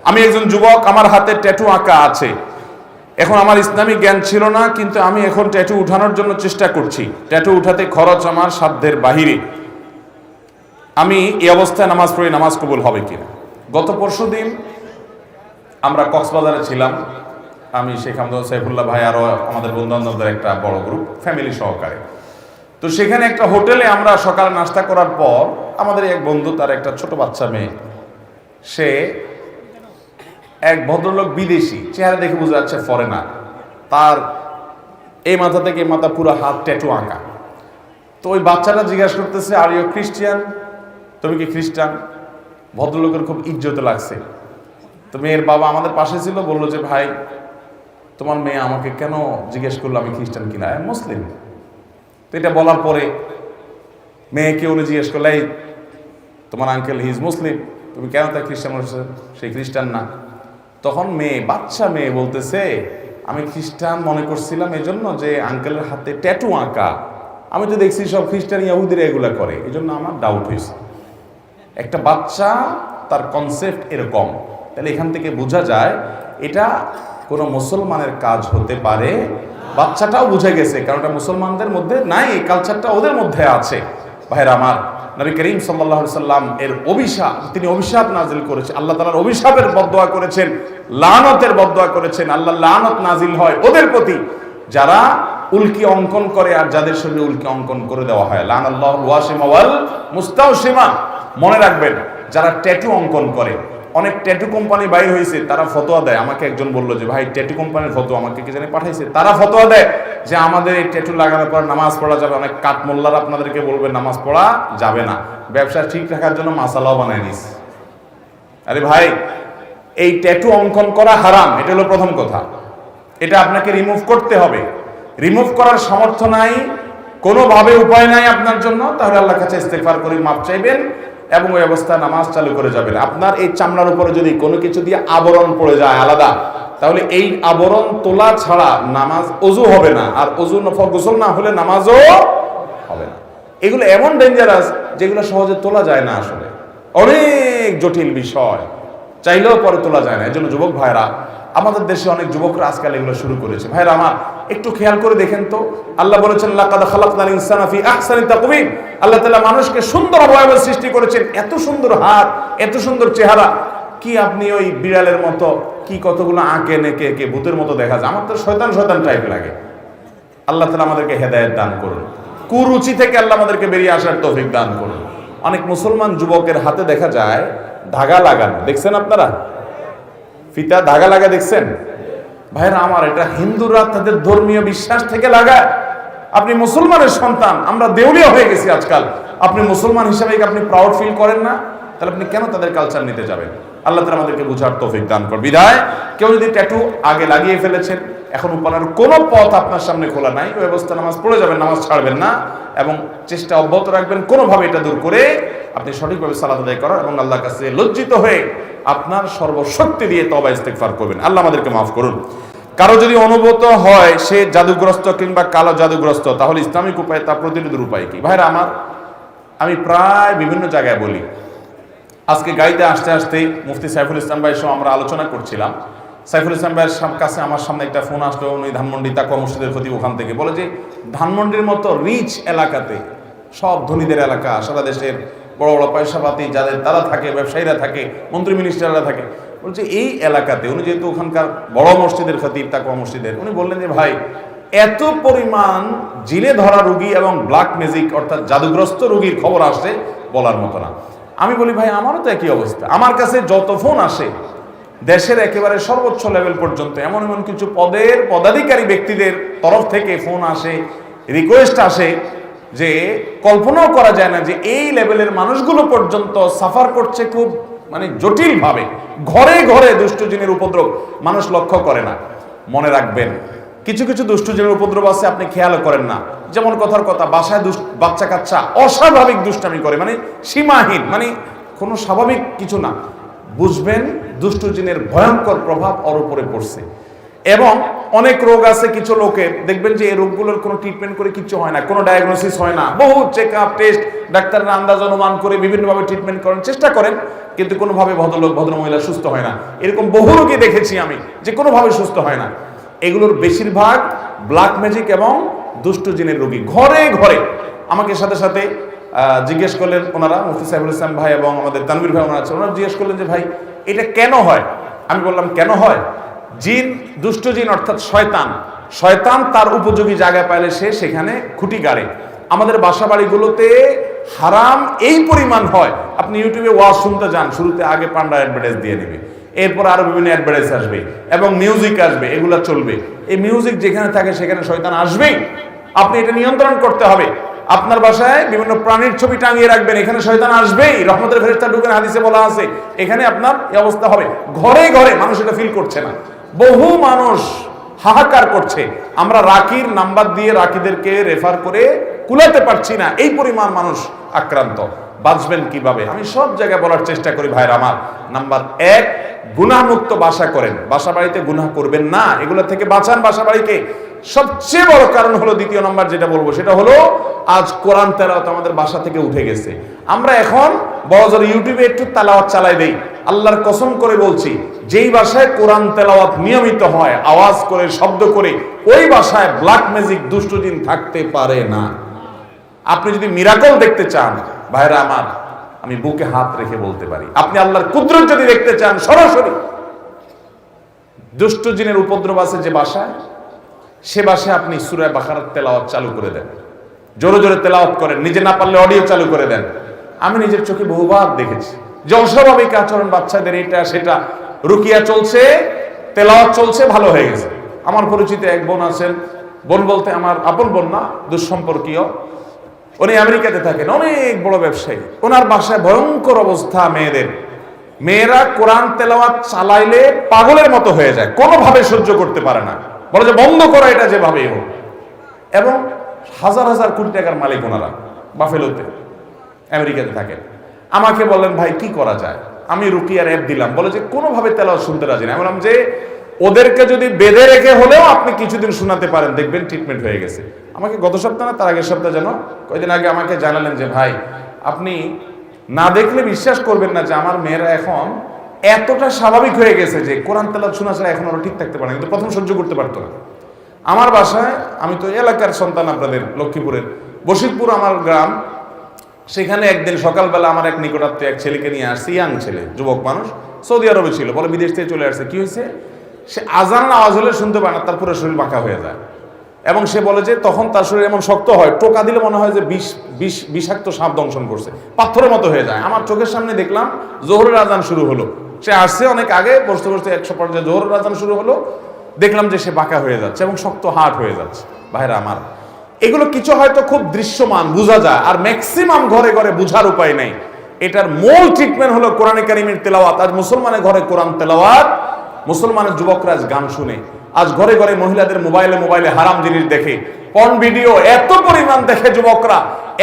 আমি একজন যুবক, আমার হাতে ট্যাটু আঁকা আছে। এখন আমার ইসলামিক জ্ঞান ছিল না, কিন্তু আমি এখন ট্যাটু উঠানোর জন্য চেষ্টা করছি। ট্যাটু উঠাতে খরচ আমার সাধ্যের বাহিরে। আমি এই অবস্থায় নামাজ পড়ি, নামাজ কবুল হবে কিনা? গত পরশুদিন আমরা কক্সবাজারে ছিলাম, আমি শেখ আহমদুল্লাহ, সাইফুল্লাহ ভাই, আরও আমাদের বন্ধুবান্ধবদের একটা বড় গ্রুপ, ফ্যামিলি সহকারে। তো সেখানে একটা হোটেলে আমরা সকালে নাস্তা করার পর আমাদের এক বন্ধু, তার একটা ছোট বাচ্চা মেয়ে, সে এক ভদ্রলোক বিদেশি, চেহারা দেখে বোঝা যাচ্ছে ফরেনার, তার এই মাথা থেকে এই মাথা পুরো হাত ট্যাটু আঁকা। তো ওই বাচ্চাটা জিজ্ঞাসা করতেছে, আর ইউ খ্রিস্টিয়ান? তুমি কি খ্রিস্টান? ভদ্রলোকের খুব ইজ্জত লাগছে। তো মেয়ের বাবা আমাদের পাশে ছিল, বললো যে ভাই, তোমার মেয়ে আমাকে কেন জিজ্ঞেস করলো আমি খ্রিস্টান কিনা, আমি মুসলিম। তো এটা বলার পরে মেয়েকে উনি জিজ্ঞেস করলে, এই তোমার আঙ্কেল হি ইজ মুসলিম, তুমি কেন তাই খ্রিস্টান বলছো? সেই খ্রিস্টান না। তখন মেয়ে, বাচ্চা মেয়ে বলতেছে, আমি খ্রিস্টান মনে করছিলাম এই জন্য যে আঙ্কেলের হাতে ট্যাটু আঁকা, আমি তো দেখছি সব খ্রিস্টান ইহুদিরা এগুলা করে, এই জন্য আমার ডাউট হয়েছে। একটা বাচ্চা, তার কনসেপ্ট এরকম। তাহলে এখান থেকে বোঝা যায় এটা কোনো মুসলমানের কাজ হতে পারে। বাচ্চাটাও বুঝে গেছে, কারণ এটা মুসলমানদের মধ্যে নাই, এই কালচারটা ওদের মধ্যে আছে। ভাইরা আমার, নবী করিম সাল্লাল্লাহু আলাইহি সাল্লাম এর অভিশাপ, তিনি অভিশাপ নাজিল করেছেন, আল্লাহ তাআলার অভিশাপের বদদোয়া করেছেন, লানতের বদদোয়া করেছেন। আল্লাহ লানত নাজিল হয় ওদের প্রতি যারা উল্কি অঙ্কন করে আর যাদের সঙ্গে উল্কি অঙ্কন করে দেওয়া হয়। লানাল্লাহুল ওয়াসিমা ওয়াল মুস্তাওসিমা। মনে রাখবেন, যারা ট্যাটু অঙ্কন করে, অনেক ট্যাটু কোম্পানি বাইর হয়েছে, তারা ফতোয়া দেয়। আমাকে একজন বললো যে ভাই, ট্যাটু কোম্পানির ফতোয়া আমাকে কি জানি পাঠাইছে, তারা ফতোয়া দেয় যে আমাদের এই ট্যাটু লাগানোর পর নামাজ পড়া যাবে। অনেক কাঠমোল্লারা আপনাদেরকে বলবে নামাজ পড়া যাবে না, ব্যবসা ঠিক রাখার জন্য মাসালাও বানায় নিস। আরে ভাই, এই ট্যাটু অঙ্কন করা হারাম, এটা হলো প্রথম কথা। এটা আপনাকে রিমুভ করতে হবে। রিমুভ করার সামর্থ্য নাই, কোনোভাবে উপায় নাই আপনার জন্য, তাহলে আল্লাহর কাছে ইস্তেগফার করে মাপ চাইবেন এবং ওই অবস্থায় নামাজ চালু করে যাবেন। আপনার এই চামড়ার উপরে যদি কোনো কিছু দিয়ে আবরণ পড়ে যায় আলাদা, তাহলে এই আবরণ তোলা ছাড়া নামাজ, ওযু হবে না, আর ওযু গোসল না হলে নামাজও হবে না। এগুলো এমন ডেঞ্জারাস যেগুলো সহজে তোলা যায় না, আসলে অনেক জটিল বিষয়, চাইলেও পরে তোলা যায় না। এই জন্য যুবক ভাইরা, আমাদের দেশে অনেক যুবকরা আজকাল এগুলো শুরু করেছে। ভাইরা আমার, একটু খেয়াল করে দেখেন তো, আল্লাহ বলেছেন লাকাদ খালাকনাল ইনসানা ফি আহসানি তাকওয়িম। আল্লাহ তাআলা মানুষকে সুন্দর অবয়ব সৃষ্টি করেছেন, এত সুন্দর হাত, এত সুন্দর চেহারা। কি আপনি ওই বিড়ালের মতো কি কতগুলো আঁকেন, একে একে ভূতের মতো দেখা যায়। আমার তো শয়তান শয়তান টাইপ লাগে। আল্লাহ তাআলা আমাদেরকে হেদায়েত দান করুন, কুরুচি থেকে আল্লাহ আমাদেরকে বেরিয়ে আসার তৌফিক দান করুন। অনেক মুসলমান যুবকের হাতে দেখা যায় ধাগা লাগানো, দেখছেন আপনারা? ফিতা ধাগা লাগা দেখছেন? ভাইরা আমার, এটা হিন্দুরা তাদের ধর্মীয় বিশ্বাস থেকে লাগায়। আপনি মুসলমানের সন্তান, আমরা দেউলিয়া হয়ে গেছি আজকাল। আপনি মুসলমান হিসেবে আপনি প্রাউড ফিল করেন না, তাহলে আপনি কেন তাদের কালচার নিতে যাবেন? আল্লাহ তাআলা আমাদেরকে বুঝার তৌফিক দান করুন। বিদায়, কেউ যদি ট্যাটু আগে লাগিয়ে ফেলেছেন, এখন উপানার কোনো পথ আপনার সামনে খোলা নাই, ওই অবস্থা নামাজ পড়ে যাবেন, নামাজ ছাড়বেন না এবং চেষ্টা অব্যাহত রাখবেন কোনোভাবে এটা দূর করে আপনি সঠিকভাবে সালাত আদায় করার এবং আল্লাহর কাছে লজ্জিত হয়ে আপনার সর্বশক্তি দিয়ে তওবা ইস্তেগফার করবেন। আল্লাহ আমাদেরকে মাফ করুন। কারো যদি অনুভূত হয় সে জাদুগ্রস্ত কিংবা কালো জাদুগ্রস্ত, তাহলে ইসলামিক উপায় তা প্রতিরোধের উপায় কি? ভাইরা আমার, আমি প্রায় বিভিন্ন জায়গায় বলি, আজকে গাড়িতে আসতে আসতে মুফতি সাইফুল ইসলাম ভাইয়ের সঙ্গে আমরা আলোচনা করছিলাম। সাইফুল ইসলাম ভাইয়ের কাছে আমার সামনে একটা ফোন আসলো, উনি ধানমন্ডি তাকওয়া মসজিদের খতিব, ওখান থেকে বলে যে ধানমন্ডির মতো রিচ এলাকাতে, সব ধনীদের এলাকা, সারা দেশের বড় বড় পয়সাপাতি যাদের তারা থাকে, ব্যবসায়ীরা থাকে, মন্ত্রী মিনিস্টাররা থাকে, বলছে এই এলাকাতে, উনি যেহেতু ওখানকার বড় মসজিদের খতিব তাকওয়া মসজিদের, উনি বললেন যে ভাই, এত পরিমাণ জিনে ধরা রোগী এবং ব্ল্যাক ম্যাজিক অর্থাৎ জাদুগ্রস্ত রোগীর খবর আসে বলার মতো না। আমি বলি ভাই, আমারও তো একই অবস্থা। আমার কাছে যত ফোন আসে দেশের একেবারে সর্বোচ্চ লেভেল পর্যন্ত, এমন এমন কিছু পদের পদাধিকারী ব্যক্তিদের তরফ থেকে ফোন আসে, রিকোয়েস্ট আসে যে কল্পনাও করা যায় না যে এই লেভেলের মানুষগুলো পর্যন্ত সাফার করছে খুব জটিলভাবে। ঘরে ঘরে দুষ্ট জিনের উপদ্রব মানুষ লক্ষ্য করে না। মনে রাখবেন, কিছু কিছু দুষ্ট জিনের উপদ্রব আছে আপনি খেয়ালও করেন না। যেমন কথার কথা, বাসায় বাচ্চা কাচ্চা অস্বাভাবিক দুষ্টামি করে, সীমাহীন, কোনো স্বাভাবিক কিছু না। বুঝবেন দুষ্ট জিনের ভয়ঙ্কর প্রভাব ওর উপরে পড়ছে। এবং অনেক রোগ আছে কিছু লোকের, দেখবেন যে এই রোগগুলোর কোনো ট্রিটমেন্ট করে কিচ্ছু হয় না, কোনো ডায়াগনোসিস হয় না, বহু চেক আপ টেস্ট, ডাক্তাররা আন্দাজ অনুমান করে বিভিন্নভাবে ট্রিটমেন্ট করেন, চেষ্টা করেন, কিন্তু কোনোভাবে ভদ্রলোক ভদ্রমহিলা সুস্থ হয় না। এরকম বহু রোগী দেখেছি আমি যে কোনোভাবে সুস্থ হয় না। এগুলোর বেশিরভাগ ব্ল্যাক ম্যাজিক এবং দুষ্ট জিনের রোগী। ঘরে ঘরে আমাকে সাথে সাথে জিজ্ঞেস করলেন ওনারা, মুফতি সাইফুল ইসলাম ভাই এবং আমাদের তানভীর ভাই ওনারা আছেন, ওনারা জিজ্ঞেস করলেন যে ভাই এটা কেন হয়? আমি বললাম কেন হয়? জিন, দুষ্ট জিন অর্থাৎ শয়তান, শয়তান তার উপযোগী জায়গা পাইলে সে সেখানে খুঁটি গাড়ে। আমাদের বাসা বাড়িগুলোতে হারাম এই পরিমাণ হয়, আপনি ইউটিউবে ওয়াজ শুনতে যান, শুরুতে আগে পান্ডা অ্যাডভার্টাইজ দিয়ে নেবে, এরপর আরো বিভিন্ন অ্যাডভার্টাইজ আসবে এবং মিউজিক আসবে, এগুলা চলবে। এই মিউজিক যেখানে থাকে সেখানে শয়তান আসবেই, আপনি এটা নিয়ন্ত্রণ করতে হবে। আপনার বাসায় বিভিন্ন প্রাণীর ছবি টাঙিয়ে রাখবেন, এখানে শয়তান আসবেই, রহমতের ফেরেশতা ঢুকেন, হাদিসে বলা আছে, এখানে আপনার এই অবস্থা হবে। ঘরে ঘরে মানুষ এটা ফিল করছে না, বহু মানুষ হাহাকার করছে। আমরা রাকির নাম্বার দিয়ে রাকিদেরকে রেফার করে কুলাতে পারছি না, এই পরিমাণ মানুষ আক্রান্ত। বাঁচবেন কিভাবে? আমি সব জায়গায় বলার চেষ্টা করি ভাইরা আমার। নাম্বার 1, গুনাহমুক্ত বাসা করেন, বাসা বাড়িতে গুনাহ করবেন না, এগুলো থেকে বাঁচান বাসা বাড়িকে। সবচেয়ে বড় কারণ হলো, দ্বিতীয় নম্বর যেটা বলবো সেটা হলো, আজ কোরআন তেলাওয়াত আমাদের বাসা থেকে উঠে গেছে। আমরা এখন বড়জোর ইউটিউবে একটু তেলাওয়াত চালাই দেই। আল্লাহর কসম করে বলছি, যেই বাসায় কোরআন তেলাওয়াত নিয়মিত হয়, আওয়াজ করে, শব্দ করে, ওই বাসায় ব্ল্যাক ম্যাজিক, দুষ্ট জিন থাকতে পারে না। আপনি যদি মিরাকল দেখতে চান ভাইরা আমার, আমি বুকে হাত রেখে বলতে পারি, আপনি আল্লাহর কুদরত যদি দেখতে চান সরাসরি, দুষ্ট জিনের উপদ্রব আছে যে বাসায়, সে বাসায় আপনি সূরা বাকারার তেলাওয়াত চালু করে দেন, জোরে জোরে তেলাওয়াত করেন, নিজে না পারলে অডিও চালু করে দেন। আমি নিজের চোখে বহুবার দেখেছি যে অস্বাভাবিক আচরণ বাচ্চাদের, এটা সেটা, রুকিয়া চলছে, তেলাওয়াত চলছে, ভালো হয়ে গেছে। আমার পরিচিত এক বোন আছেন, বোন বলতে আমার আপন বোন না, দুঃসম্পর্কীয়, উনি আমেরিকাতে থাকেন, অনেক বড় ব্যবসায়ী। ওনার বাসায় ভয়ঙ্কর অবস্থা মেয়েদের, মেয়েরা কোরআন তেলাওয়াত চালাইলে পাগলের মতো হয়ে যায়, কোনোভাবে সহ্য করতে পারে না, বলে যে বন্ধ করা এটা যেভাবেই হোক। এবং হাজার হাজার কোটি টাকার মালিক ওনারা, বাফেলোতে আমেরিকাতে থাকেন। আমাকে বললেন ভাই কি করা যায়? আমি রুকিয়ার অ্যাপ দিলাম, বলে যে কোনোভাবে তেলাওয়াত শুনতে রাজি না। আমি বললাম যে ওদেরকে যদি বেঁধে রেখে হলেও আপনি কিছুদিন শোনাতে পারেন, দেখবেন ট্রিটমেন্ট হয়ে গেছে। আমাকে গত সপ্তাহ না তার আগের সপ্তাহ যেন কয়েকদিন আগে আমাকে জানালেন যে ভাই আপনি না দেখলে বিশ্বাস করবেন না যে আমার মেয়েরা এখন এতটা স্বাভাবিক হয়ে গেছে যে কোরআন তেলাওয়াত শোনা ছাড়া এখন ওরা ঠিক থাকতে পারে না, কিন্তু প্রথম সহ্য করতে পারতো না। আমার বাসায়, আমি তো এলাকার সন্তান, আপনাদের লক্ষ্মীপুরের বশিরপুর আমার গ্রাম, সেখানে একদিন সকালবেলা আমার এক নিকটাত্মীয় এক ছেলেকে নিয়ে আসছে, ইয়াং ছেলে, যুবক মানুষ, সৌদি আরবে ছিল, বলে বিদেশ থেকে চলে আসছে। কি হয়েছে? সে আজান আওয়াজ হলে শুনতে পায় না, তার পুরো শরীর বাঁকা হয়ে যায়। এবং সে বলে যে তখন তার শরীর এমন শক্ত হয়, টোকা দিলে মনে হয় যে বিষাক্ত সাপ দংশন করছে, পাথরের মতো হয়ে যায়। আমার চোখের সামনে দেখলাম জোহরের আজান শুরু হলো, সে আসছে অনেক আগে, বসতে বসতে 100 পর্যায়ে জোহরের আজান শুরু হলো, দেখলাম যে সে বাঁকা হয়ে যাচ্ছে এবং শক্ত হাট হয়ে যাচ্ছে। ভাইরা আমার, এগুলো কিছু হয়তো খুব দৃশ্যমান, বোঝা যায়, আর ম্যাক্সিমাম ঘরে ঘরে বোঝার উপায় নেই। এটার মূল ট্রিটমেন্ট হলো কোরআনে কারিমের তেলাওয়াত। আজ মুসলমানের ঘরে কোরআন তেলাওয়াত, মুসলমানের যুবকরা আজ গান শুনে, আজ ঘরে ঘরে মহিলাদের মোবাইলে হারাম জিনিস দেখে, পর্ন ভিডিও এত পরিমাণ দেখে যুবকরা।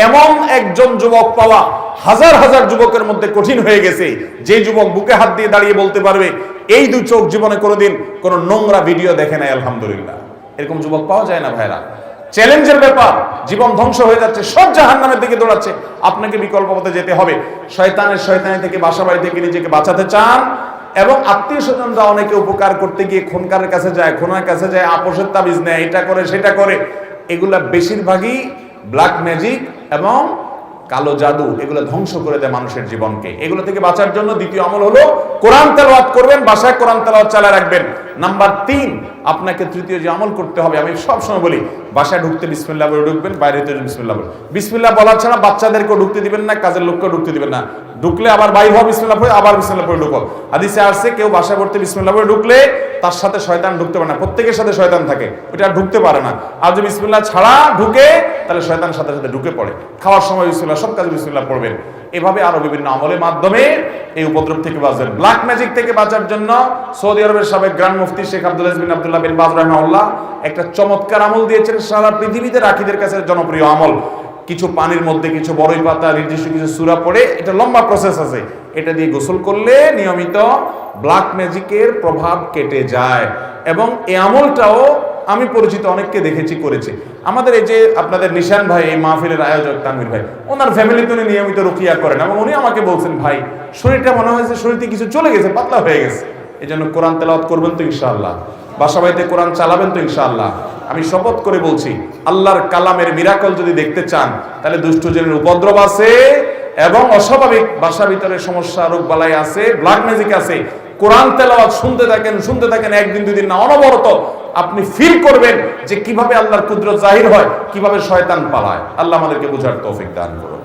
এমন একজন যুবক পাওয়া হাজার হাজার যুবকের মধ্যে কঠিন হয়ে গেছে, যে যুবক বুকে হাত দিয়ে দাঁড়িয়ে বলতে পারবে এই দুই চোখ জীবনে কোনোদিন কোনো নোংরা ভিডিও দেখে নাই, আলহামদুলিল্লাহ। এরকম যুবক পাওয়া যায় না ভাইরা, চ্যালেঞ্জের ব্যাপার। জীবন ধ্বংস হয়ে যাচ্ছে, সব জাহান্নামের দিকে দৌড়াচ্ছে, আপনাকে বিকল্প পথে যেতে হবে। শয়তানি থেকে, বাসা বাড়ি থেকে নিজেকে বাঁচাতে চান, এবং আত্মীয় স্বজনরা অনেকে উপকার করতে গিয়ে খুনকারের কাছে যায়, খুনার কাছে যায়, আপোষের তাবিজ নেয়, এটা করে সেটা করে, এগুলা বেশিরভাগই ব্ল্যাক ম্যাজিক এবং কালো জাদু, এগুলো ধ্বংস করে দেয় মানুষের জীবনকে। এগুলো থেকে বাঁচার জন্য দ্বিতীয় আমল হলো কোরআন তেলাওয়াত করবেন, বাসায় কোরআন তেলাওয়াত চালিয়ে রাখবেন। নাম্বার 3, আপনাকে তৃতীয় যে আমল করতে হবে, আমি সবসময় বলি, বাসায় ঢুকতে বিসমিল্লাহ বলে ঢুকবেন, বাইরে হতে বিসমিল্লাহ বলে। বিসমিল্লাহ বলা ছাড়া বাচ্চাদেরকেও ঢুকতে দিবেন না, কাজের লোককেও ঢুকতে দিবেন না। ঢুকলে আবার বাইরে হওয়া, বিসমিল্লাহ পড়ে আবার বিসমিল্লাহ পড়ে ঢুকো। হাদিসে আসছে কেউ বাসায় পড়তে বিসমিল্লাহ পড়ে ঢুকলে তার সাথে শয়তান ঢুকতে পারে না, প্রত্যেকের সাথে শয়তান থাকে, ওইটা আর ঢুকতে পারে না। আর যদি বিসমিল্লাহ ছাড়া ঢুকে তাহলে শয়তান সাথে সাথে ঢুকে পড়ে। খাওয়ার সময় বিসমিল্লাহ, সব কাজে বিসমিল্লাহ পড়বেন। এভাবে আরো বিভিন্ন আমলের মাধ্যমে এই উপদ্রব থেকে বাঁচবেন। ব্ল্যাক ম্যাজিক থেকে বাঁচার জন্য সৌদি আরবের সাবেক গ্র্যান্ড মুফতি শেখ আব্দুল আজিজ বিন আব্দুল্লাহ বিন বাজ রাহিমাহুল্লাহ একটা চমৎকার আমল দিয়েছেন, সারা পৃথিবীতে রাখীদের কাছে জনপ্রিয় আমল। কিছু পানির মধ্যে কিছু বড়ই পাতা, নির্দিষ্ট কিছু সূরা পড়ে, এটা লম্বা প্রসেস আছে, এটা দিয়ে গোসল করলে নিয়মিত ব্ল্যাক ম্যাজিকের প্রভাব কেটে যায়। এবং এই আমলটাও আমি পরিচিত অনেককে দেখেছি করেছে। আমাদের এই যে আপনাদের নিশান ভাই, এই মাহফিলের আয়োজক তানভীর ভাই, ওনার ফ্যামিলিতে উনি নিয়মিত রুকিয়া করেন এবং উনি আমাকে বলছেন, ভাই শরীরটা মনে হয়েছে শরীরতে কিছু চলে গেছে, পাতলা হয়ে গেছে। এই জন্য কোরআন তেলাওয়াত করবেন তো ইনশাআল্লাহ, বাসা বাড়িতে কোরআন চালাবেন তো ইনশাআল্লাহ। আমি শপথ করে বলছি, আল্লাহর কালামের মিরাকল যদি দেখতে চান তাহলে দুষ্টজনের উপদ্রব আছে এবং অস্বাভাবিক বাসা ভিতরে সমস্যা, রোগ বালাই আছে, ব্ল্যাক ম্যাজিক আছে। কোরআন তেলাওয়াত শুনতে থাকেন, একদিন দুদিন না, অনবরত আপনি ফিল করবেন যে কিভাবে আল্লাহর কুদরত জাহির হয়, কিভাবে শয়তান পালায়। আল্লাহ আমাদেরকে বুঝার তৌফিক দান করুন।